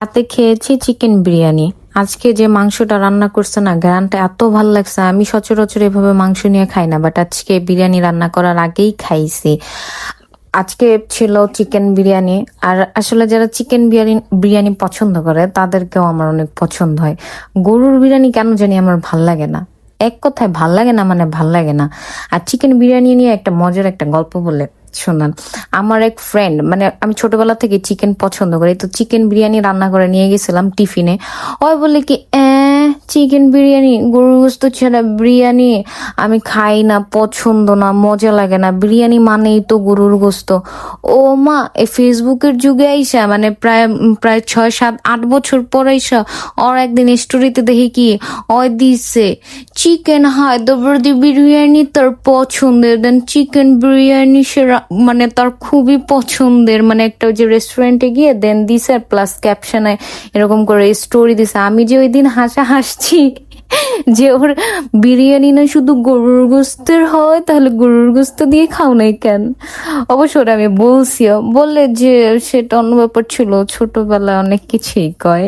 রাতে খেয়েছি চিকেন বিরিয়ানি। আজকে যে মাংসটা রান্না করছে না, ঘ্রাণটা এত ভাল লাগছে। আমি সচরাচর এভাবে মাংস নিয়ে খাই না, বাট আজকে বিরিয়ানি রান্না করার আগেই খাইছি। আজকে ছিল চিকেন বিরিয়ানি। আর আসলে যারা চিকেন বিরিয়ানি বিরিয়ানি পছন্দ করে তাদেরকেও আমার অনেক পছন্দ হয়। গরুর বিরিয়ানি কেন জানি আমার ভাল লাগে না। এক কথায় ভাল লাগে না, মানে ভাল লাগে না। আর চিকেন বিরিয়ানি নিয়ে একটা মজার একটা গল্প বলে শোনান। আমার এক ফ্রেন্ড, মানে আমি ছোটবেলা থেকে চিকেন পছন্দ করি, তো চিকেন বিরিয়ানি রান্না করে নিয়ে গেছিলাম টিফিনে। ওই বলে কি চিকেন বিরিয়ানি, গরুর গোস্ত ছাড়া বিরিয়ানি আমি খাই না, পছন্দ না, মজা লাগে না, বিরিয়ানি মানেই তো গরুর গোস্ত। ও মা, এই ফেসবুকের যুগে আইসা মানে প্রায় প্রায় 6 7 8 বছর পর আইসা ওর একদিন স্টোরিতে দেখি কি ওই দিছে চিকেন হায়দ্রাবাদি বিরিয়ানি তার পছন্দের, দেন চিকেন বিরিয়ানি সে মানে তার খুবই পছন্দের, মানে একটা ওই যে রেস্টুরেন্টে গিয়ে দেন দিছে প্লাস ক্যাপশনে এরকম করে স্টোরি দিছে। আমি যে ওই দিন হাসছি যে ওর বিরিয়ানি না শুধু গরুর গোস্তের হয়, তাহলে গরুর গোস্ত দিয়ে খাও নাই কেন? অবশ্য ওরা আমি বলছিও, বললে যে সেটা অন্য ব্যাপার ছিল, ছোটবেলায় অনেক কিছুই কয়।